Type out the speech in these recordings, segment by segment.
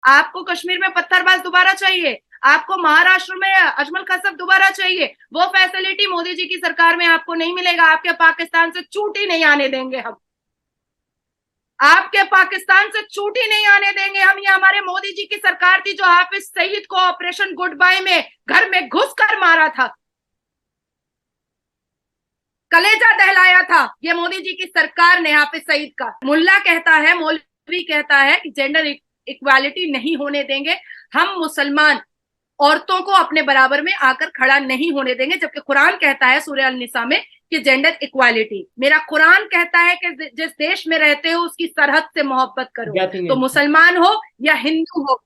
आपको कश्मीर में पत्थरबाज दोबारा चाहिए, आपको महाराष्ट्र में अजमल कसब दोबारा चाहिए, वो फैसिलिटी मोदी जी की सरकार में आपको नहीं मिलेगा। आपके पाकिस्तान से चूटी नहीं आने देंगे हम, आपके पाकिस्तान से चूटी नहीं आने देंगे हम। ये हमारे मोदी जी की सरकार थी जो हाफिज सईद को ऑपरेशन गुड बाय में घर में घुस कर मारा था, कलेजा दहलाया था। ये मोदी जी की सरकार ने हाफिज सईद का। मुल्ला कहता है, मौलवी कहता है कि जेंडर इक्वालिटी नहीं होने देंगे हम, मुसलमान औरतों को अपने बराबर में आकर खड़ा नहीं होने देंगे, जबकि कुरान कहता है सूरह अल-निसा में कि जेंडर इक्वालिटी। मेरा कुरान कहता है कि जिस देश में रहते हो उसकी सरहद से मोहब्बत करो, तो मुसलमान हो या हिंदू हो,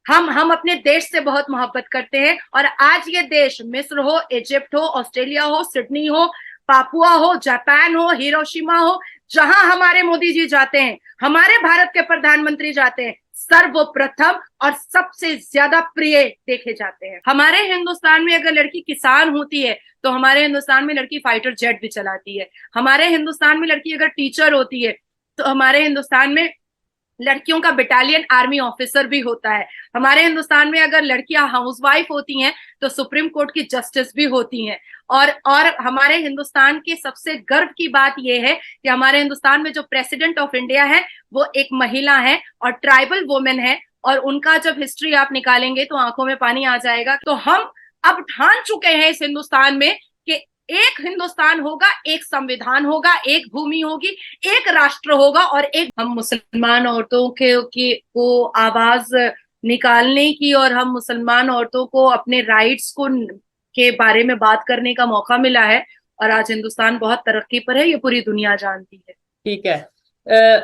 हम अपने देश से बहुत मोहब्बत करते हैं। और आज ये देश मिस्र हो, इजिप्ट हो, ऑस्ट्रेलिया हो, सिडनी हो, पापुआ हो, जापान हो, हिरोशिमा हो, जहां हमारे मोदी जी जाते हैं, हमारे भारत के प्रधानमंत्री जाते हैं, सर्वप्रथम और सबसे ज्यादा प्रिय देखे जाते हैं। हमारे हिंदुस्तान में अगर लड़की किसान होती है तो हमारे हिंदुस्तान में लड़की फाइटर जेट भी चलाती है। हमारे हिंदुस्तान में लड़की अगर टीचर होती है तो हमारे हिंदुस्तान में लड़कियों का बटालियन आर्मी ऑफिसर भी होता है। हमारे हिंदुस्तान में अगर लड़कियां हाउसवाइफ होती हैं तो सुप्रीम कोर्ट की जस्टिस भी होती हैं। और हमारे हिंदुस्तान की सबसे गर्व की बात यह है कि हमारे हिंदुस्तान में जो प्रेसिडेंट ऑफ इंडिया है वो एक महिला है और ट्राइबल वुमेन है, और उनका जब हिस्ट्री आप निकालेंगे तो आंखों में पानी आ जाएगा। तो हम अब ठान चुके हैं इस हिंदुस्तान में कि एक हिंदुस्तान होगा, एक संविधान होगा, एक भूमि होगी, एक राष्ट्र होगा, और एक हम मुसलमान औरतों के को आवाज निकालने की, और हम मुसलमान औरतों को अपने राइट्स को के बारे में बात करने का मौका मिला है। और आज हिंदुस्तान बहुत तरक्की पर है, ये पूरी दुनिया जानती है। ठीक है।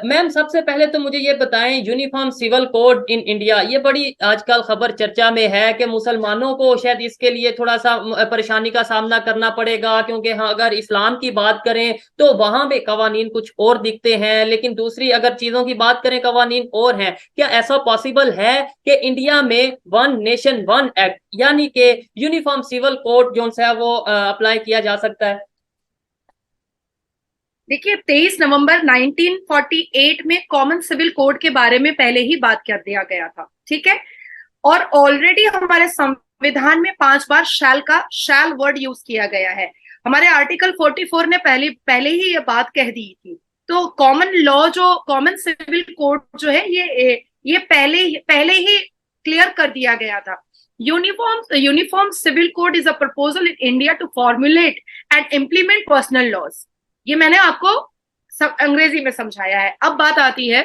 मैम, सबसे पहले तो मुझे ये बताएं, uniform civil code in India, ये बड़ी आजकल खबर चर्चा में है कि मुसलमानों को शायद इसके लिए थोड़ा सा परेशानी का सामना करना पड़ेगा, क्योंकि हाँ, अगर इस्लाम की बात करें तो वहां पे कवानीन कुछ और दिखते हैं, लेकिन दूसरी अगर चीजों की बात करें कवानीन और हैं। क्या ऐसा पॉसिबल है कि इंडिया में वन नेशन वन एक्ट यानी कि यूनिफॉर्म सिविल कोड जो है वो अप्लाई किया जा सकता है? देखिए, 23 नवंबर 1948 में कॉमन सिविल कोड के बारे में पहले ही बात कर दिया गया था, ठीक है। और ऑलरेडी हमारे संविधान में 5 बार शैल वर्ड यूज किया गया है। हमारे आर्टिकल 44 ने पहले ही ये बात कह दी थी। तो कॉमन लॉ जो कॉमन सिविल कोड जो है ये पहले ही क्लियर कर दिया गया था। Uniform civil code is a proposal in India to formulate and implement personal laws. ये मैंने आपको अंग्रेजी में समझाया है। अब बात आती है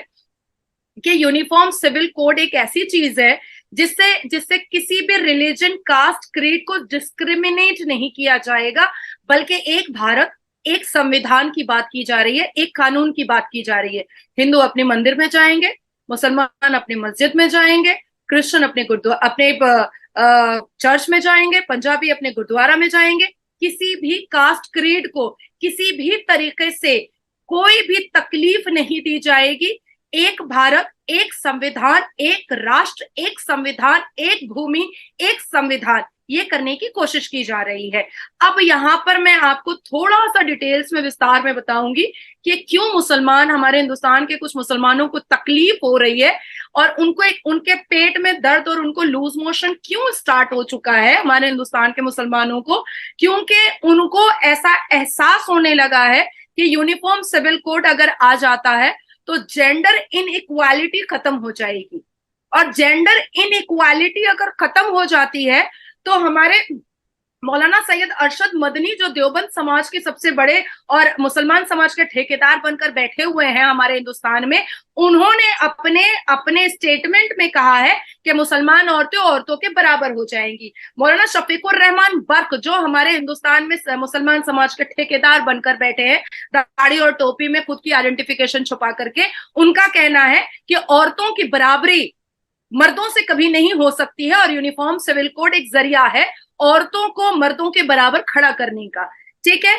कि यूनिफॉर्म सिविल कोड एक ऐसी चीज है जिससे किसी भी रिलीजन, कास्ट, क्रीड को डिस्क्रिमिनेट नहीं किया जाएगा, बल्कि एक भारत, एक संविधान की बात की जा रही है, एक कानून की बात की जा रही है। हिंदू अपने मंदिर में जाएंगे, मुसलमान अपने मस्जिद में जाएंगे, क्रिश्चियन अपने चर्च में जाएंगे, पंजाबी अपने गुरुद्वारा में जाएंगे। किसी भी कास्ट, क्रीड को किसी भी तरीके से कोई भी तकलीफ नहीं दी जाएगी। एक भारत, एक संविधान, एक राष्ट्र, एक संविधान, एक भूमि, एक संविधान, ये करने की कोशिश की जा रही है। अब यहाँ पर मैं आपको थोड़ा सा डिटेल्स में, विस्तार में बताऊंगी कि क्यों मुसलमान, हमारे हिंदुस्तान के कुछ मुसलमानों को तकलीफ हो रही है और उनके पेट में दर्द और उनको लूज मोशन क्यों स्टार्ट हो चुका है हमारे हिंदुस्तान के मुसलमानों को। क्योंकि उनको ऐसा एहसास होने लगा है कि यूनिफॉर्म सिविल कोड अगर आ जाता है तो जेंडर इनइक्वालिटी खत्म हो जाएगी। और जेंडर इनइक्वालिटी अगर खत्म हो जाती है तो हमारे मौलाना सैयद अरशद मदनी, जो देवबंद समाज के सबसे बड़े और मुसलमान समाज के ठेकेदार बनकर बैठे हुए हैं हमारे हिंदुस्तान में, उन्होंने अपने स्टेटमेंट में कहा है कि मुसलमान औरतों के बराबर हो जाएंगी। मौलाना शफीकुर रहमान बर्क, जो हमारे हिंदुस्तान में मुसलमान समाज के ठेकेदार बनकर बैठे हैं, दाढ़ी और टोपी में खुद की आइडेंटिफिकेशन छुपा करके, उनका कहना है कि औरतों की बराबरी मर्दों से कभी नहीं हो सकती है और यूनिफॉर्म सिविल कोड एक जरिया है औरतों को मर्दों के बराबर खड़ा करने का, ठीक है।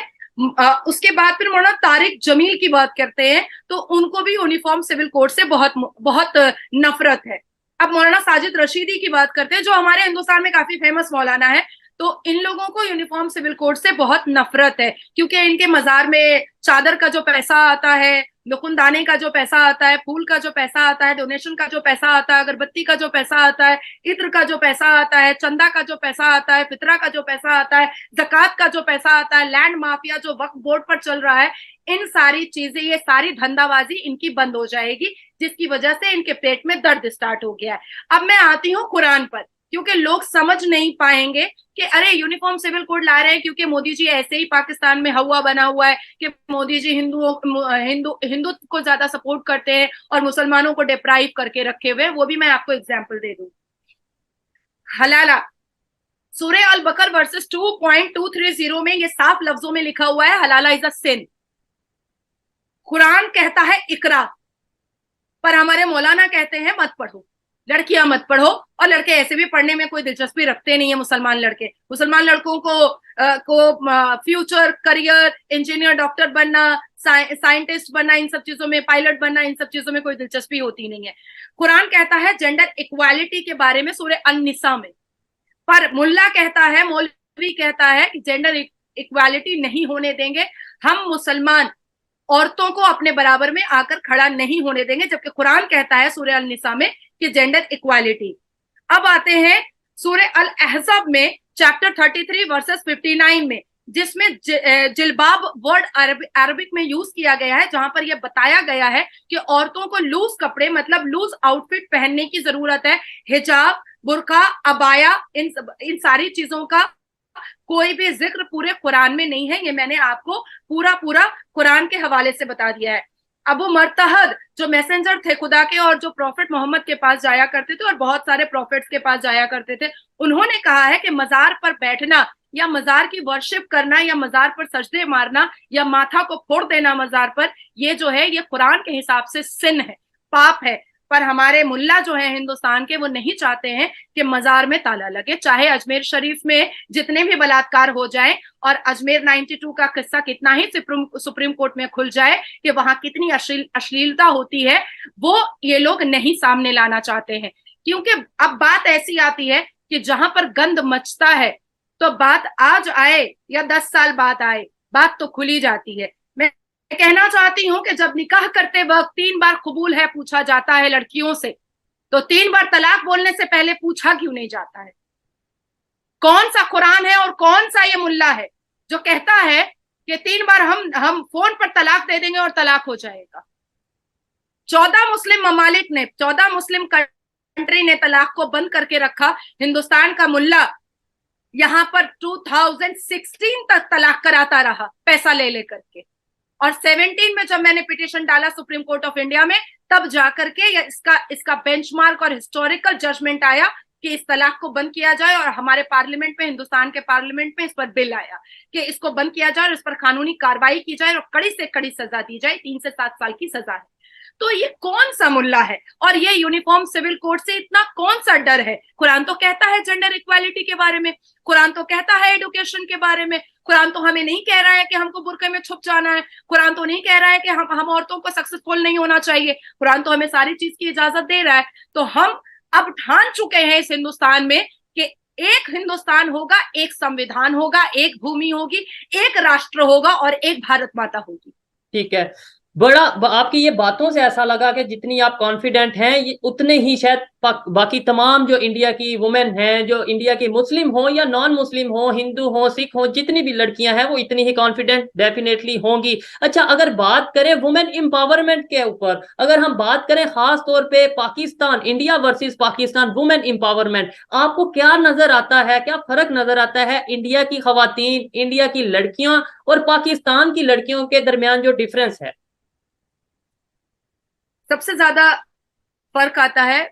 उसके बाद फिर मौलाना तारिक जमील की बात करते हैं तो उनको भी यूनिफॉर्म सिविल कोड से बहुत बहुत नफरत है। अब मौलाना साजिद रशीदी की बात करते हैं, जो हमारे हिंदुस्तान में काफी फेमस मौलाना है, तो इन लोगों को यूनिफॉर्म सिविल कोड से बहुत नफरत है, क्योंकि इनके मजार में चादर का जो पैसा आता है दुकानदानी का जो पैसा आता है, फूल का जो पैसा आता है, डोनेशन का जो पैसा आता है, अगरबत्ती का जो पैसा आता है, इत्र का जो पैसा आता है, चंदा का जो पैसा आता है, फितरा का जो पैसा आता है, जकात का जो पैसा आता है, लैंड माफिया जो वक्फ बोर्ड पर चल रहा है, इन सारी चीजें, ये सारी धंधाबाजी इनकी बंद हो जाएगी, जिसकी वजह से इनके पेट में दर्द स्टार्ट हो गया है। अब मैं आती हूँ कुरान पर, क्योंकि लोग समझ नहीं पाएंगे कि अरे यूनिफॉर्म सिविल कोड ला रहे हैं क्योंकि मोदी जी ऐसे ही पाकिस्तान में हवा बना हुआ है कि मोदी जी हिंदू को ज्यादा सपोर्ट करते हैं और मुसलमानों को डिप्राइव करके रखे हुए हैं। वो भी मैं आपको एग्जांपल दे दूं। हलाला, सूरह अल बकर वर्सेस 2.230 में ये साफ लफ्जों में लिखा हुआ है, हलाला इज अ सिन। कुरान कहता है इकरा, पर हमारे मौलाना कहते हैं मत पढ़ो, लड़कियां मत पढ़ो, और लड़के ऐसे भी पढ़ने में कोई दिलचस्पी रखते नहीं है। मुसलमान लड़के, मुसलमान लड़कों को फ्यूचर करियर, इंजीनियर, डॉक्टर बनना, साइंटिस्ट बनना, इन सब चीजों में, पायलट बनना, इन सब चीजों में कोई दिलचस्पी होती नहीं है। कुरान कहता है जेंडर इक्वालिटी के बारे में सूरह अन-निसा में, पर मुल्ला कहता है, मौलवी कहता है कि जेंडर इक्वालिटी नहीं होने देंगे, हम मुसलमान औरतों को अपने बराबर में आकर खड़ा नहीं होने देंगे, जबकि कुरान कहता है सूरह अल-निसा में कि जेंडर इक्वालिटी। अब आते हैं सूरह अल अहज़ाब में चैप्टर 33 वर्सेस 59 में, जिसमें जिलबाब वर्ड अरबिक में यूज किया गया है, जहां पर यह बताया गया है कि औरतों को लूज कपड़े मतलब लूज आउटफिट पहनने की जरूरत है। हिजाब, बुरका, अबाया, इन सारी चीजों का कोई भी जिक्र पूरे कुरान में नहीं है। ये मैंने आपको पूरा कुरान के हवाले से बता दिया है। अबू मरतहद जो मैसेंजर थे खुदा के और जो प्रॉफिट मोहम्मद के पास जाया करते थे और बहुत सारे प्रॉफिट्स के पास जाया करते थे, उन्होंने कहा है कि मजार पर बैठना या मजार की वर्शिप करना या मजार पर सजदे मारना या माथा को फोड़ देना मजार पर, ये जो है ये कुरान के हिसाब से सिन है, पाप है। पर हमारे मुल्ला जो है हिंदुस्तान के, वो नहीं चाहते हैं कि मजार में ताला लगे, चाहे अजमेर शरीफ में जितने भी बलात्कार हो जाए और अजमेर 92 का किस्सा कितना ही सुप्रीम कोर्ट में खुल जाए कि वहां कितनी अश्लीलता होती है, वो ये लोग नहीं सामने लाना चाहते हैं। क्योंकि अब बात ऐसी आती है कि जहां पर गंद मचता है तो बात आज आए या 10 साल बाद आए, बात तो खुली जाती है। मैं कहना चाहती हूं कि जब निकाह करते वक्त 3 बार कबूल है पूछा जाता है लड़कियों से, तो 3 बार तलाक बोलने से पहले पूछा क्यों नहीं जाता है? कौन सा कुरान है और कौन सा ये मुल्ला है जो कहता है कि 3 बार हम फोन पर तलाक दे देंगे और तलाक हो जाएगा? 14 मुस्लिम ममालिक ने, 14 मुस्लिम कंट्री ने तलाक को बंद करके रखा। हिंदुस्तान का मुल्ला यहां पर 2016 तक तलाक कराता रहा पैसा ले लेकर के, और 17 में जब मैंने पिटीशन डाला सुप्रीम कोर्ट ऑफ इंडिया में, तब जाकर के इसका बेंचमार्क और हिस्टोरिकल जजमेंट आया कि इस तलाक को बंद किया जाए, और हमारे पार्लियामेंट में, हिंदुस्तान के पार्लियामेंट में इस पर बिल आया कि इसको बंद किया जाए और इस पर कानूनी कार्रवाई की जाए और कड़ी से कड़ी सजा दी जाए, 3 से 7 साल की सजा है। तो ये कौन सा मुल्ला है और ये यूनिफॉर्म सिविल कोड से इतना कौन सा डर है? कुरान तो कहता है जेंडर इक्वालिटी के बारे में, कुरान तो कहता है एजुकेशन के बारे में, कुरान तो हमें नहीं कह रहा है कि हमको बुरके में छुप जाना है, कुरान तो नहीं कह रहा है कि हम औरतों को सक्सेसफुल नहीं होना चाहिए, कुरान तो हमें सारी चीज की इजाजत दे रहा है। तो हम अब ठान चुके हैं इस हिंदुस्तान में कि एक हिंदुस्तान होगा, एक संविधान होगा, एक भूमि होगी, एक राष्ट्र होगा और एक भारत माता होगी। ठीक है, बड़ा आपकी ये बातों से ऐसा लगा कि जितनी आप कॉन्फिडेंट हैं ये उतने ही शायद बाकी तमाम जो इंडिया की वुमेन हैं, जो इंडिया की मुस्लिम हो या नॉन मुस्लिम हो, हिंदू हो, सिख हो, जितनी भी लड़कियां हैं वो इतनी ही कॉन्फिडेंट डेफिनेटली होंगी। अच्छा, अगर बात करें वुमेन एम्पावरमेंट के ऊपर, अगर हम बात करें खास तौर पे Pakistan, India versus Pakistan women empowerment, आपको क्या नजर आता है, क्या फर्क नजर आता है इंडिया की खवातीन, इंडिया की लड़कियां और पाकिस्तान की लड़कियों के दरमियान जो डिफरेंस है? सबसे ज्यादा फर्क आता है,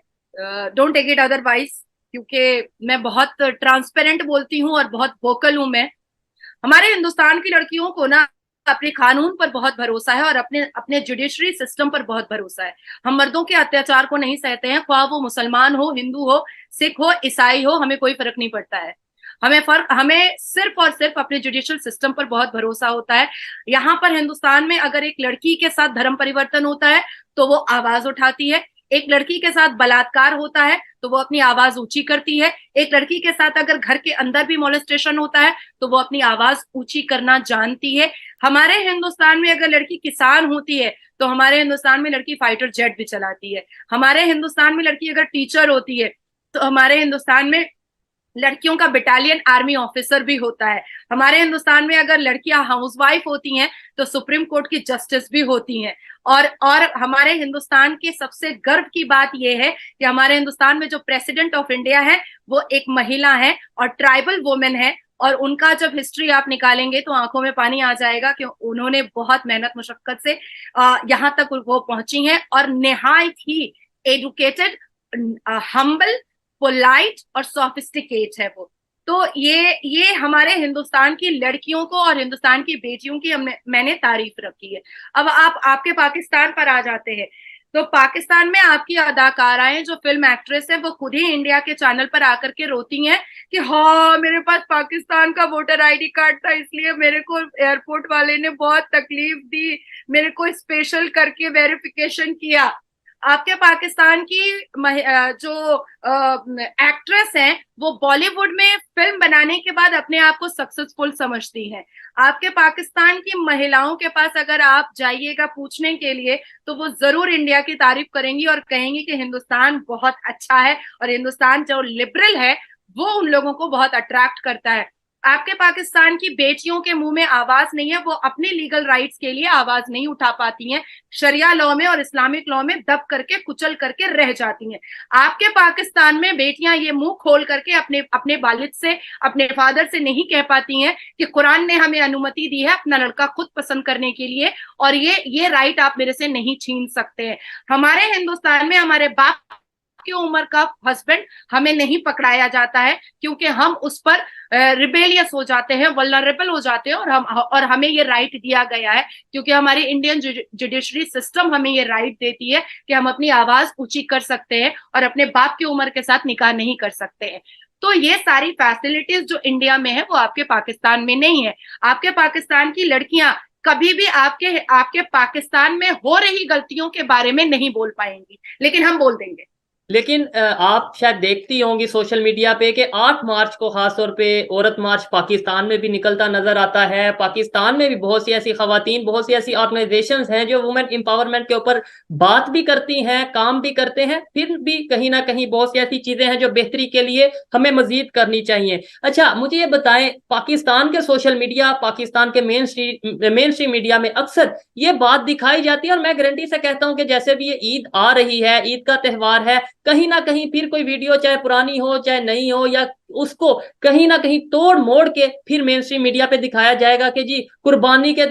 डोंट टेक इट अदरवाइज, क्योंकि मैं बहुत ट्रांसपेरेंट बोलती हूँ और बहुत वोकल हूं मैं। हमारे हिंदुस्तान की लड़कियों को ना अपने कानून पर बहुत भरोसा है और अपने जुडिशरी सिस्टम पर बहुत भरोसा है। हम मर्दों के अत्याचार को नहीं सहते हैं, ख्वाह वो मुसलमान हो, हिंदू हो, सिख हो, ईसाई हो, हमें कोई फर्क नहीं पड़ता है। हमें सिर्फ और सिर्फ अपने जुडिशियल सिस्टम पर बहुत भरोसा होता है। यहाँ पर हिंदुस्तान में अगर एक लड़की के साथ धर्म परिवर्तन होता है तो वो आवाज उठाती है, एक लड़की के साथ बलात्कार होता है तो वो अपनी आवाज ऊंची करती है, एक लड़की के साथ अगर घर के अंदर भी मोलेस्टेशन होता है तो वो अपनी आवाज ऊंची करना जानती है। हमारे हिंदुस्तान में अगर लड़की किसान होती है तो हमारे हिंदुस्तान में लड़की फाइटर जेट भी चलाती है। हमारे हिंदुस्तान में लड़की अगर टीचर होती है तो हमारे हिंदुस्तान में लड़कियों का बटालियन आर्मी ऑफिसर भी होता है। हमारे हिंदुस्तान में अगर लड़कियां हाउसवाइफ होती हैं तो सुप्रीम कोर्ट की जस्टिस भी होती हैं। और हमारे हिंदुस्तान के सबसे गर्व की बात यह है कि हमारे हिंदुस्तान में जो प्रेसिडेंट ऑफ इंडिया है वो एक महिला है और ट्राइबल वुमेन है। और उनका जब हिस्ट्री आप निकालेंगे तो आंखों में पानी आ जाएगा कि उन्होंने बहुत मेहनत मुशक्कत से यहाँ तक वो पहुंची हैं और निहायत ही एजुकेटेड, हम्बल, पोलाइट और सोफिस्टिकेट है वो। तो ये हमारे हिंदुस्तान की लड़कियों को और हिंदुस्तान की बेटियों की मैंने तारीफ रखी है। अब आप आपके पाकिस्तान पर आ जाते हैं तो पाकिस्तान में आपकी अदाकाराएं जो फिल्म एक्ट्रेस है वो खुद ही इंडिया के चैनल पर आकर के रोती हैं कि हाँ मेरे पास पाकिस्तान का वोटर आईडी कार्ड था इसलिए मेरे को एयरपोर्ट वाले ने बहुत तकलीफ दी, मेरे को स्पेशल करके वेरिफिकेशन किया। आपके पाकिस्तान की जो एक्ट्रेस हैं वो बॉलीवुड में फिल्म बनाने के बाद अपने आप को सक्सेसफुल समझती हैं। आपके पाकिस्तान की महिलाओं के पास अगर आप जाइएगा पूछने के लिए तो वो जरूर इंडिया की तारीफ करेंगी और कहेंगी कि हिंदुस्तान बहुत अच्छा है और हिंदुस्तान जो लिबरल है वो उन लोगों को बहुत अट्रैक्ट करता है। आपके पाकिस्तान की बेटियों के मुंह में आवाज नहीं है, वो अपने लीगल राइट्स के लिए आवाज नहीं उठा पाती हैं, शरिया लॉ में और इस्लामिक लॉ में दब करके कुचल करके रह जाती हैं। आपके पाकिस्तान में बेटियां ये मुंह खोल करके अपने अपने वालिद से, अपने फादर से नहीं कह पाती हैं कि कुरान ने हमें अनुमति दी है अपना लड़का खुद पसंद करने के लिए और ये राइट आप मेरे से नहीं छीन सकते हैं। हमारे हिंदुस्तान में हमारे बाप की उम्र का हस्बैंड हमें नहीं पकड़ाया जाता है क्योंकि हम उस पर रिबेलियस हो जाते हैं, वल्नरेबल हो जाते हैं और हमें ये राइट दिया गया है क्योंकि हमारी इंडियन जुडिशरी सिस्टम हमें ये राइट देती है कि हम अपनी आवाज ऊंची कर सकते हैं और अपने बाप की उम्र के साथ निकाह नहीं कर सकते हैं। तो ये सारी फैसिलिटीज जो इंडिया में है वो आपके पाकिस्तान में नहीं है। आपके पाकिस्तान की लड़कियां कभी भी आपके पाकिस्तान में हो रही गलतियों के बारे में नहीं बोल पाएंगी, लेकिन हम बोल देंगे। लेकिन आप शायद देखती होंगी सोशल मीडिया पे कि 8 मार्च को खास तौर पे औरत मार्च पाकिस्तान में भी निकलता नजर आता है। पाकिस्तान में भी बहुत सी ऐसी खवातीन, बहुत सी ऐसी ऑर्गेनाइजेशंस हैं जो वुमेन एम्पावरमेंट के ऊपर बात भी करती हैं, काम भी करते हैं, फिर भी कहीं ना कहीं बहुत सी ऐसी चीजें हैं जो बेहतरी के लिए हमें मजीद करनी चाहिए। अच्छा, मुझे ये बताएं, पाकिस्तान के सोशल मीडिया, पाकिस्तान के मेन स्ट्रीम मीडिया में अक्सर ये बात दिखाई जाती है और मैं गारंटी से कहता हूं कि जैसे भी ये ईद आ रही है, ईद का त्यौहार है, कहीं ना कहीं फिर कोई वीडियो चाहे पुरानी हो चाहे नई हो या उसको कहीं ना कहीं तोड़ मोड़ के फिर मेन स्ट्रीम मीडिया पे दिखाया जाएगा कि जी कुर्बानी के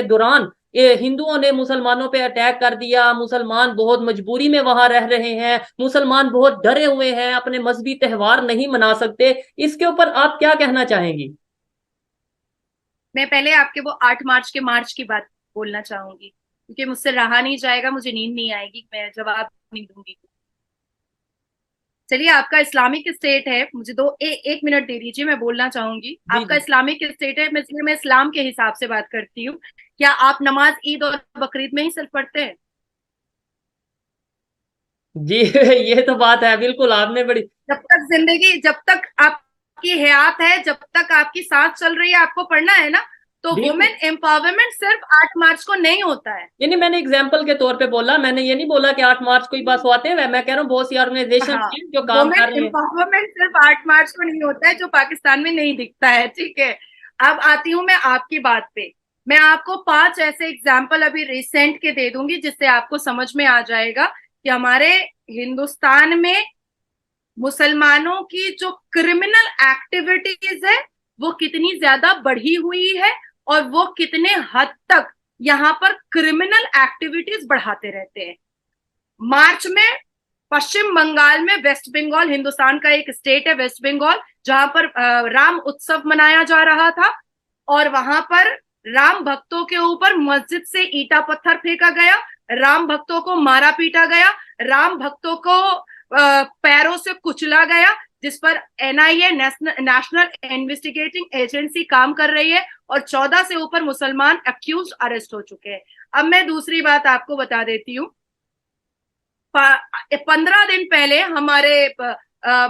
दौरान हिंदुओं ने मुसलमानों पे अटैक कर दिया, मुसलमान बहुत मजबूरी में वहां रह रहे हैं, मुसलमान बहुत डरे हुए हैं, अपने मजहबी त्यौहार नहीं मना सकते। इसके ऊपर आप क्या कहना चाहेंगी? मैं पहले आपके वो 8 मार्च के मार्च की बात बोलना चाहूंगी क्योंकि मुझसे रहा नहीं जाएगा, मुझे नींद नहीं आएगी, मैं जवाब नहीं दूंगी। चलिए, आपका इस्लामिक स्टेट है, मुझे एक मिनट दे दीजिए, मैं बोलना चाहूंगी। आपका इस्लामिक स्टेट है, मैं इस्लाम के हिसाब से बात करती हूँ। क्या आप नमाज ईद और बकरीद में ही सिर्फ पढ़ते हैं? जी ये तो बात है, बिल्कुल आपने बड़ी। जब तक आपकी हयात है, जब तक आपकी सांस चल रही है, आपको पढ़ना है ना। तो वुमेन एम्पावरमेंट सिर्फ 8 मार्च को नहीं होता है। यानी मैंने एग्जांपल के तौर पे बोला, मैंने ये नहीं बोला कि 8 मार्च को ही बस आते हैं। मैं कह रहा हूँ बहुत सी ऑर्गेनाइजेशन जो काम कर रहे हैं। एम्पावरमेंट सिर्फ 8 मार्च को नहीं होता है, जो पाकिस्तान में नहीं दिखता है। ठीक है, अब आती हूँ मैं आपकी बात पे। मैं आपको 5 ऐसे एग्जाम्पल अभी रिसेंट के दे दूंगी जिससे आपको समझ में आ जाएगा कि हमारे हिंदुस्तान में मुसलमानों की जो क्रिमिनल एक्टिविटीज है वो कितनी ज्यादा बढ़ी हुई है और वो कितने हद तक यहाँ पर क्रिमिनल एक्टिविटीज बढ़ाते रहते हैं। मार्च में पश्चिम बंगाल में, वेस्ट बंगाल हिंदुस्तान का एक स्टेट है वेस्ट बंगाल, जहां पर राम उत्सव मनाया जा रहा था और वहां पर राम भक्तों के ऊपर मस्जिद से ईटा पत्थर फेंका गया, राम भक्तों को मारा पीटा गया, राम भक्तों को पैरों से कुचला गया, जिस पर एनआईए नेशनल इन्वेस्टिगेटिंग एजेंसी काम कर रही है और 14 से ऊपर मुसलमान अक्यूज अरेस्ट हो चुके हैं। अब मैं दूसरी बात आपको बता देती हूँ। 15 दिन पहले हमारे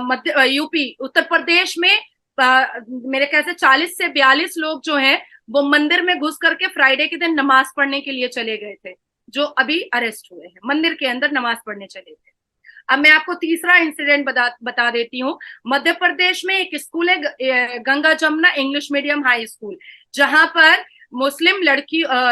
मध्य यूपी उत्तर प्रदेश में मेरे ख्याल से 40 से 42 लोग जो हैं वो मंदिर में घुस करके फ्राइडे के दिन नमाज पढ़ने के लिए चले गए थे, जो अभी अरेस्ट हुए हैं, मंदिर के अंदर नमाज पढ़ने चले थे। अब मैं आपको तीसरा इंसिडेंट बता देती हूँ। मध्य प्रदेश में एक स्कूल है, Ganga Jamuna English medium high school, जहां पर मुस्लिम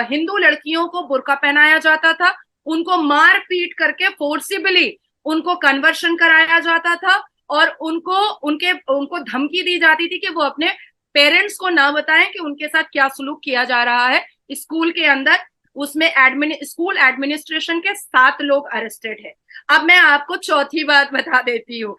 हिंदू लड़कियों को बुर्का पहनाया जाता था, उनको मार पीट करके फोर्सिबली उनको कन्वर्शन कराया जाता था, और उनको धमकी दी जाती थी कि वो अपने पेरेंट्स को ना बताएं कि उनके साथ क्या सुलूक किया जा रहा है स्कूल के अंदर। उसमें स्कूल एडमिनिस्ट्रेशन के 7 लोग अरेस्टेड है। अब मैं आपको चौथी बात बता देती हूँ।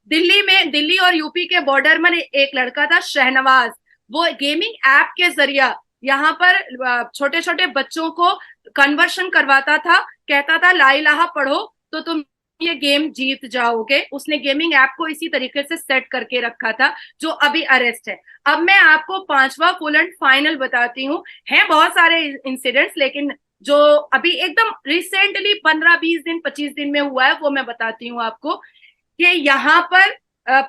दिल्ली और यूपी के बॉर्डर में एक लड़का था शहनवाज, वो गेमिंग ऐप के जरिया यहाँ पर छोटे छोटे बच्चों को कन्वर्शन करवाता था, कहता था ला इलाहा पढ़ो तो तुम ये गेम जीत जाओगे। उसने गेमिंग ऐप को इसी तरीके से सेट करके रखा था, जो अभी अरेस्ट है। अब मैं आपको 5वां फुल एंड फाइनल बताती हूँ। हैं बहुत सारे इंसिडेंट्स, लेकिन जो अभी एकदम रिसेंटली 15-20 दिन 25 दिन में हुआ है वो मैं बताती हूँ आपको, कि यहाँ पर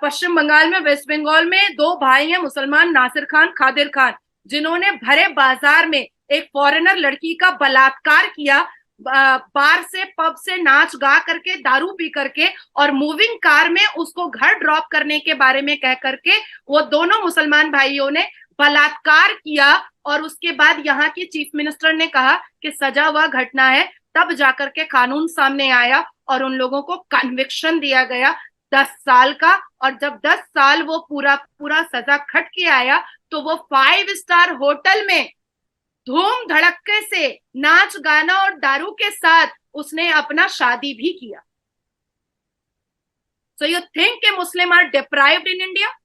पश्चिम बंगाल में, वेस्ट बंगाल में 2 भाई हैं मुसलमान, नासिर खान, कादिर खान, जिन्होंने भरे बाजार में एक फॉरेनर लड़की का बलात्कार किया, बार से पब से नाच गा करके, दारू पी करके, और मूविंग कार में उसको घर ड्रॉप करने के बारे में कह करके वो दोनों मुसलमान भाइयों ने बलात्कार किया। और उसके बाद यहाँ की चीफ मिनिस्टर ने कहा कि सजा हुआ घटना है, तब जाकर के कानून सामने आया और उन लोगों को कन्विक्शन दिया गया 10 साल का। और जब 10 साल वो पूरा सजा खट के आया, तो वो 5 स्टार होटल में धूम धड़क्के से नाच गाना और दारू के साथ उसने अपना शादी भी किया। सो यू थिंक के Muslim are deprived in India?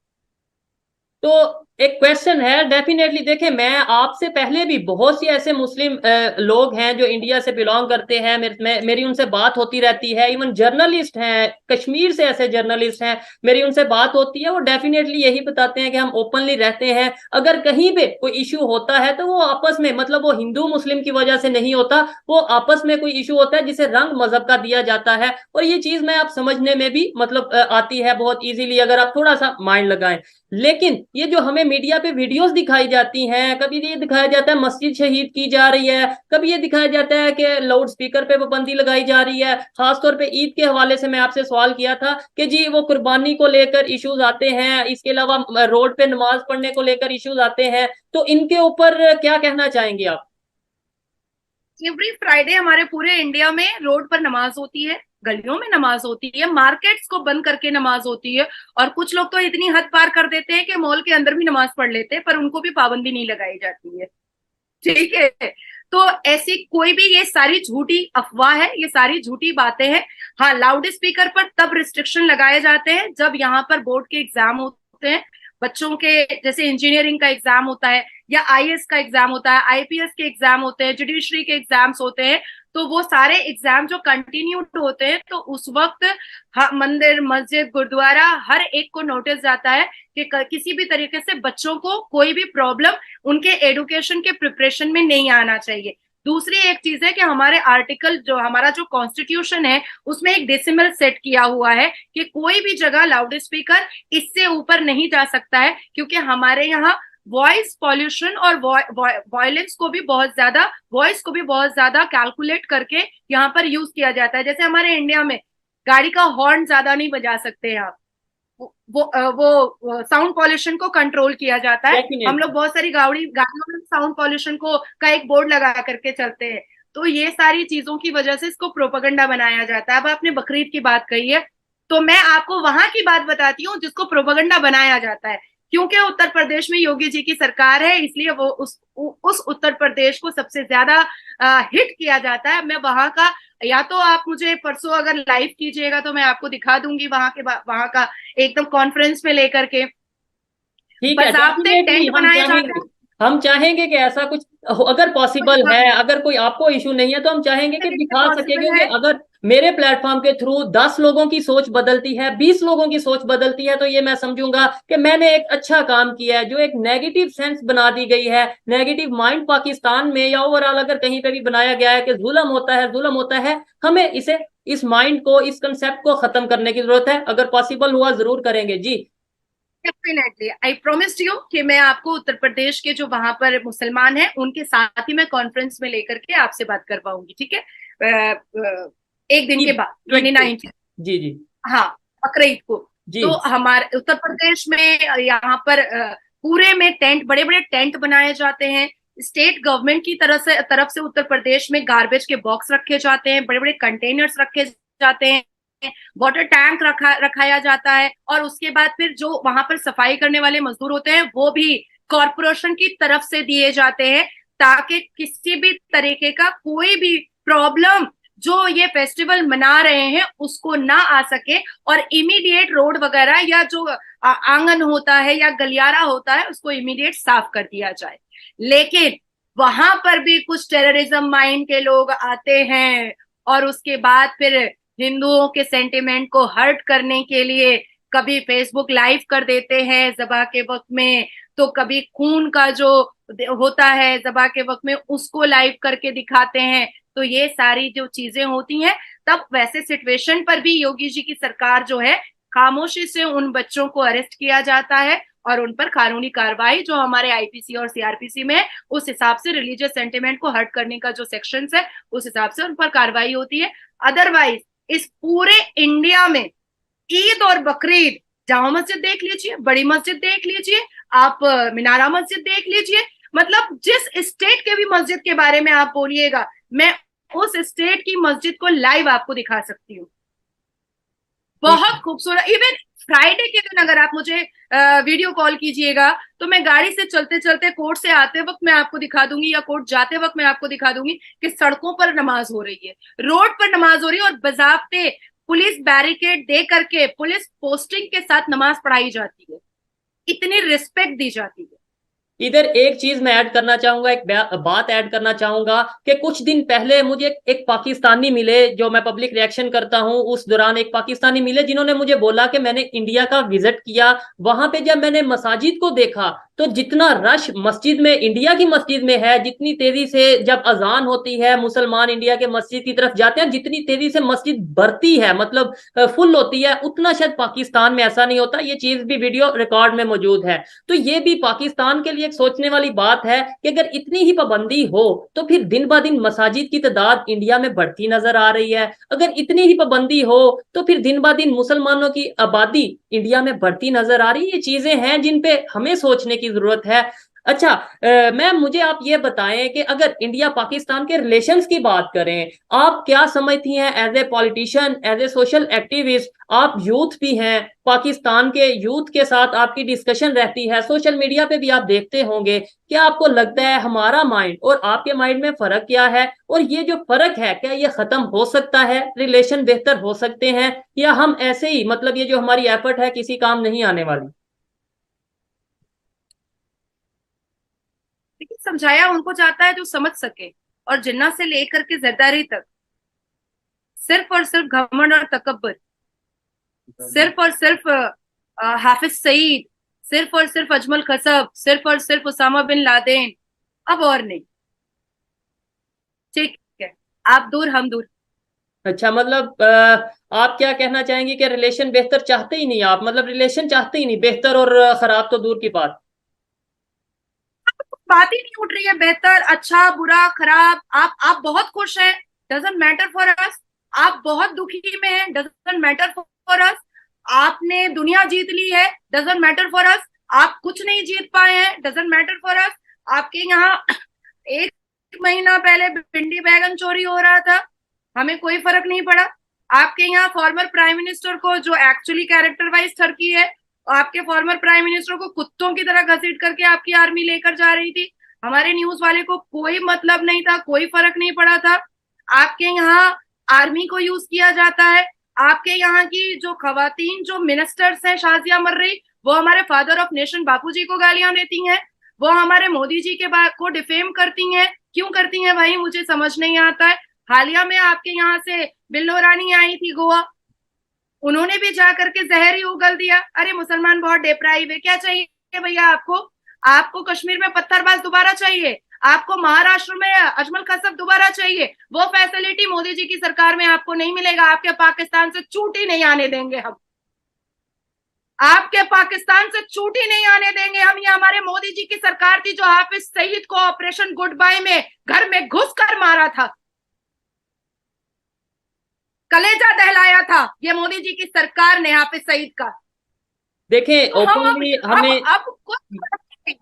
तो एक क्वेश्चन है, डेफिनेटली देखिए, मैं आपसे पहले भी बहुत सी ऐसे मुस्लिम लोग हैं जो इंडिया से बिलोंग करते हैं, मेरी उनसे बात होती रहती है। इवन जर्नलिस्ट हैं, कश्मीर से ऐसे जर्नलिस्ट हैं, मेरी उनसे बात होती है, वो डेफिनेटली यही बताते हैं कि हम ओपनली रहते हैं। अगर कहीं पे कोई इशू होता है तो वो आपस में, मतलब वो हिंदू मुस्लिम की वजह से नहीं होता, वो आपस में कोई इशू होता है जिसे रंग मजहब का दिया जाता है। और ये चीज मैं आप समझने में भी मतलब आती है बहुत इजीली, अगर आप थोड़ा सा माइंड लगाएं। लेकिन ये जो हमें मीडिया पे वीडियोस दिखाई जाती हैं, कभी ये दिखाया जाता है मस्जिद शहीद की जा रही है, कभी ये दिखाया जाता है कि लाउड स्पीकर पे पाबंदी लगाई जा रही है। खासतौर पे ईद के हवाले से मैं आपसे सवाल किया था कि जी वो कुर्बानी को लेकर इश्यूज आते हैं, इसके अलावा रोड पे नमाज पढ़ने को लेकर इश्यूज आते हैं, तो इनके ऊपर क्या कहना चाहेंगे आप? एवरी फ्राइडे हमारे पूरे इंडिया में रोड पर नमाज होती है, गलियों में नमाज होती है, मार्केट्स को बंद करके नमाज होती है, और कुछ लोग तो इतनी हद पार कर देते हैं कि मॉल के अंदर भी नमाज पढ़ लेते हैं, पर उनको भी पाबंदी नहीं लगाई जाती है। ठीक है, तो ऐसी कोई भी, ये सारी झूठी अफवाह है, ये सारी झूठी बातें हैं। हाँ, लाउड स्पीकर पर तब रिस्ट्रिक्शन लगाए जाते हैं जब यहाँ पर बोर्ड के एग्जाम होते हैं, बच्चों के, जैसे इंजीनियरिंग का एग्जाम होता है, या आईएएस का एग्जाम होता है, आईपीएस के एग्जाम होते हैं, जुडिशरी के एग्जाम्स होते हैं। तो वो सारे एग्जाम जो कंटिन्यूड होते हैं, तो उस वक्त मंदिर, मस्जिद, गुरुद्वारा, हर एक को नोटिस जाता है कि किसी भी तरीके से बच्चों को कोई भी प्रॉब्लम उनके एडुकेशन के प्रिपरेशन में नहीं आना चाहिए। दूसरी एक चीज है कि हमारे आर्टिकल, जो हमारा जो कॉन्स्टिट्यूशन है, उसमें एक डेसिमल सेट किया हुआ है कि कोई भी जगह लाउड स्पीकर इससे ऊपर नहीं जा सकता है, क्योंकि हमारे यहाँ वॉइस पॉल्यूशन और वॉयलेंस को भी बहुत ज्यादा, वॉइस को भी बहुत ज्यादा कैलकुलेट करके यहाँ पर यूज किया जाता है। जैसे हमारे इंडिया में गाड़ी का हॉर्न ज्यादा नहीं बजा सकते आप, वो साउंड पॉल्यूशन को कंट्रोल किया जाता है। हम लोग बहुत सारी गाड़ियों में साउंड पॉल्यूशन का एक बोर्ड लगा करके चलते हैं। तो ये सारी चीजों की वजह से इसको प्रोपेगेंडा बनाया जाता है। अब आपने बकरीद की बात कही है, तो मैं आपको वहां की बात बताती हूँ जिसको प्रोपेगेंडा बनाया जाता है। क्योंकि उत्तर प्रदेश में योगी जी की सरकार है, इसलिए वो उस उत्तर प्रदेश को सबसे ज्यादा हिट किया जाता है। मैं वहां का, या तो आप मुझे परसों अगर लाइव कीजिएगा तो मैं आपको दिखा दूंगी वहां का एकदम कॉन्फ्रेंस में लेकर के बाकायदे टेंट बनाए जाते हैं। हम चाहेंगे कि ऐसा कुछ अगर पॉसिबल है, अगर कोई आपको इशू नहीं है तो हम चाहेंगे कि दिखा सके, क्योंकि अगर मेरे प्लेटफॉर्म के थ्रू 10 लोगों की सोच बदलती है, 20 लोगों की सोच बदलती है, तो ये मैं समझूंगा कि मैंने एक अच्छा काम किया है। जो एक नेगेटिव सेंस बना दी गई है, नेगेटिव माइंड पाकिस्तान में या ओवरऑल अगर कहीं पे भी बनाया गया है कि जुल्म होता है, जुल्म होता है, हमें इसे इस माइंड को, इस कंसेप्ट को खत्म करने की जरूरत है। अगर पॉसिबल हुआ जरूर करेंगे जी। डेफिनेटली, आई प्रॉमिस यू कि मैं आपको उत्तर प्रदेश के जो वहां पर मुसलमान हैं उनके साथ ही मैं कॉन्फ्रेंस में लेकर के आपसे बात करवाऊंगी, ठीक है? एक दिन के ठीक बाद, ठीक 29। ठीक। जी जी। हाँ, बकरीद को। जी तो हमारे उत्तर प्रदेश में यहाँ पर पूरे में टेंट, बड़े बड़े टेंट बनाए जाते हैं। स्टेट गवर्नमेंट की तरफ से उत्तर प्रदेश में गार्बेज के बॉक्स रखे जाते हैं, बड़े बड़े कंटेनर्स रखे जाते हैं, वाटर टैंक रखाया जाता है। और उसके बाद फिर जो वहां पर सफाई करने वाले मजदूर होते हैं वो भी कॉरपोरेशन की तरफ से दिए जाते हैं, ताकि किसी भी तरीके का कोई भी प्रॉब्लम जो ये फेस्टिवल मना रहे हैं उसको ना आ सके, और इमीडिएट रोड वगैरह या जो आंगन होता है या गलियारा होता है उसको इमीडिएट साफ कर दिया जाए। लेकिन वहां पर भी कुछ टेररिज्म माइंड के लोग आते हैं और उसके बाद फिर हिंदुओं के सेंटिमेंट को हर्ट करने के लिए कभी फेसबुक लाइव कर देते हैं ज़बा के वक्त में, तो कभी खून का जो होता है ज़बा के वक्त में उसको लाइव करके दिखाते हैं। तो ये सारी जो चीजें होती हैं, तब वैसे सिचुएशन पर भी योगी जी की सरकार जो है खामोशी से उन बच्चों को अरेस्ट किया जाता है और उन पर कानूनी कार्रवाई जो हमारे आईपीसी और सीआरपीसी में है उस हिसाब से रिलीजियस सेंटिमेंट को हर्ट करने का जो सेक्शंस है उस हिसाब से उन पर कार्रवाई होती है। अदरवाइज इस पूरे इंडिया में ईद और बकरीद, जामा मस्जिद देख लीजिए, बड़ी मस्जिद देख लीजिए, आप मीनारा मस्जिद देख लीजिए, मतलब जिस स्टेट के भी मस्जिद के बारे में आप बोलिएगा मैं उस स्टेट की मस्जिद को लाइव आपको दिखा सकती हूँ। बहुत खूबसूरत। इवन फ्राइडे के दिन अगर आप मुझे वीडियो कॉल कीजिएगा तो मैं गाड़ी से चलते चलते कोर्ट से आते वक्त मैं आपको दिखा दूंगी या कोर्ट जाते वक्त मैं आपको दिखा दूंगी कि सड़कों पर नमाज हो रही है, रोड पर नमाज हो रही है और बजाब्ते पुलिस बैरिकेड दे करके पुलिस पोस्टिंग के साथ नमाज पढ़ाई जाती है, इतनी रिस्पेक्ट दी जाती है। इधर एक चीज मैं ऐड करना चाहूंगा, एक बात ऐड करना चाहूंगा कि कुछ दिन पहले मुझे एक पाकिस्तानी मिले, जो मैं पब्लिक रिएक्शन करता हूं, उस दौरान एक पाकिस्तानी मिले जिन्होंने मुझे बोला कि मैंने इंडिया का विजिट किया, वहां पे जब मैंने मसाजिद को देखा तो जितना रश मस्जिद में, इंडिया की मस्जिद में है, जितनी तेजी से जब अजान होती है मुसलमान इंडिया के मस्जिद की तरफ जाते हैं, जितनी तेजी से मस्जिद भरती है, मतलब फुल होती है, उतना शायद पाकिस्तान में ऐसा नहीं होता। ये चीज भी वीडियो रिकॉर्ड में मौजूद है। तो ये भी पाकिस्तान के लिए एक सोचने वाली बात है कि अगर इतनी ही पाबंदी हो तो फिर दिन ब दिन मसाजिद की तादाद इंडिया में बढ़ती नजर आ रही है। अगर इतनी ही पाबंदी हो तो फिर दिन ब दिन मुसलमानों की आबादी इंडिया में बढ़ती नजर आ रही है। ये चीजें हैं जिन पे हमें सोचने की जरूरत है। अच्छा मैम, मुझे आप ये बताएं कि अगर इंडिया पाकिस्तान के रिलेशंस की बात करें, आप क्या समझती हैं as a politician, as a social activist, आप यूथ भी हैं, पाकिस्तान के यूथ के साथ आपकी डिस्कशन रहती है, सोशल मीडिया पे भी आप देखते होंगे, क्या आपको लगता है हमारा माइंड और आपके माइंड में फर्क क्या है? और ये जो फर्क है क्या ये खत्म हो सकता है, रिलेशन बेहतर हो सकते हैं, या हम ऐसे ही, मतलब ये जो हमारी एफर्ट है किसी काम नहीं आने वाली? लेकिन समझाया उनको जाता है जो समझ सके, और जिन्ना से लेकर के जरदारी तक सिर्फ और सिर्फ घमंड और तकब्बुर, सिर्फ और सिर्फ हाफिज सईद, सिर्फ और सिर्फ अजमल खसब, सिर्फ और सिर्फ उसामा बिन लादेन, अब और नहीं। ठीक है, आप दूर हम दूर। अच्छा, मतलब आप क्या कहना चाहेंगे कि रिलेशन बेहतर चाहते ही नहीं आप, मतलब रिलेशन चाहते ही नहीं, बेहतर और खराब तो दूर की बात। बात ही नहीं उठ रही है बेहतर अच्छा बुरा खराब। आप बहुत खुश हैं, डजंट मैटर फॉर अस। आप बहुत दुखी में हैं, डजंट मैटर फॉर अस। आपने दुनिया जीत ली है, डजंट मैटर फॉर अस। आप कुछ नहीं जीत पाए हैं, डजंट मैटर फॉर अस। आपके यहाँ एक महीना पहले भिंडी बैगन चोरी हो रहा था, हमें कोई फर्क नहीं पड़ा। आपके यहाँ फॉर्मर प्राइम मिनिस्टर को, जो एक्चुअली कैरेक्टर वाइज ठरकी है, आपके फॉर्मर प्राइम मिनिस्टर को कुत्तों की तरह घसीट करके आपकी आर्मी लेकर जा रही थी, हमारे न्यूज वाले को कोई मतलब नहीं था, कोई फर्क नहीं पड़ा था। आपके यहाँ आर्मी को यूज किया जाता है। आपके यहाँ की जो खवातीन जो मिनिस्टर्स हैं, शाजिया मर्री, वो हमारे फादर ऑफ नेशन बापूजी को गालियां देती हैं, वो हमारे मोदी जी के को डिफेम करती हैं। क्यों करती हैं भाई, मुझे समझ नहीं आता है। हालिया में आपके यहाँ से बिल्लो रानी आई थी गोवा, उन्होंने भी जाकर के जहर ही उगल दिया। अरे मुसलमान बहुत डिप्राइव है, क्या चाहिए भैया आपको? आपको कश्मीर में पत्थरबाज दोबारा चाहिए? आपको महाराष्ट्र में अजमल कसब दोबारा चाहिए, वो फैसिलिटी मोदी जी की सरकार में आपको नहीं मिलेगा। आपके पाकिस्तान से चूटी नहीं आने देंगे हम, आपके पाकिस्तान से चूटी नहीं आने देंगे हम। ये हमारे मोदी जी की सरकार थी जो हाफिज सईद को ऑपरेशन गुड बाय में घर में घुस कर मारा था, कलेजा दहलाया था ये मोदी जी की सरकार ने हाफिज सईद का। देखें तो हम ओपनली हमें अब कुछ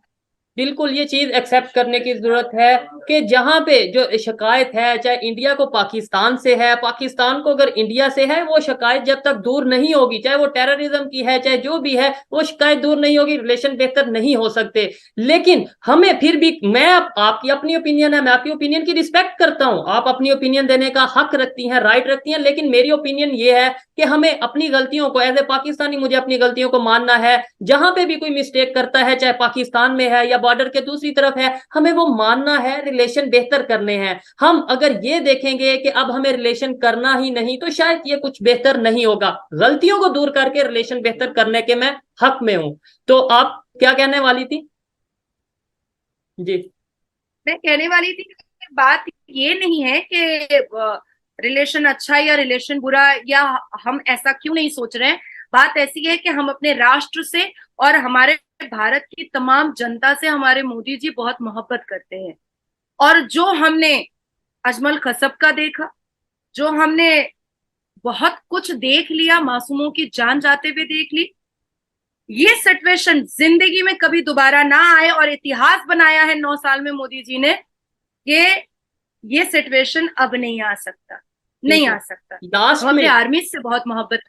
बिल्कुल ये चीज एक्सेप्ट करने की जरूरत है कि जहां पे जो शिकायत है, चाहे इंडिया को पाकिस्तान से है, पाकिस्तान को अगर इंडिया से है, वो शिकायत जब तक दूर नहीं होगी, चाहे वो टेररिज्म की है, चाहे जो भी है, वो शिकायत दूर नहीं होगी, रिलेशन बेहतर नहीं हो सकते। लेकिन हमें फिर भी, मैं आपकी अपनी ओपिनियन है, मैं आपकी ओपिनियन की रिस्पेक्ट करता हूं, आप अपनी ओपिनियन देने का हक रखती हैं, राइट रखती हैं, लेकिन मेरी ओपिनियन ये है कि हमें अपनी गलतियों को, एज ए पाकिस्तानी मुझे अपनी गलतियों को मानना है। जहां पे भी कोई मिस्टेक करता है, चाहे पाकिस्तान में है या बॉर्डर के दूसरी तरफ है, हमें वो मानना है, रिलेशन बेहतर करने हैं। हम अगर ये देखेंगे कि अब हमें रिलेशन करना ही नहीं, तो शायद ये कुछ बेहतर नहीं होगा। गलतियों को दूर करके रिलेशन बेहतर करने के मैं हक में हूं। तो आप क्या कहने वाली थी? जी। मैं कहने वाली थी कि बात ये नहीं है कि रिलेशन अच्छा या रिलेशन बुरा, या हम ऐसा क्यों नहीं सोच रहे हैं। बात ऐसी है कि हम अपने राष्ट्र से और हमारे भारत की तमाम जनता से हमारे मोदी जी बहुत मोहब्बत करते हैं। और जो हमने अजमल कसब का देखा, जो हमने बहुत कुछ देख लिया, मासूमों की जान जाते हुए देख ली, ये सिचुएशन जिंदगी में कभी दोबारा ना आए। और इतिहास बनाया है 9 साल में मोदी जी ने, ये सिचुएशन अब नहीं आ सकता, नहीं आ सकता। लास्ट हम अपने में आर्मी से बहुत मोहब्बत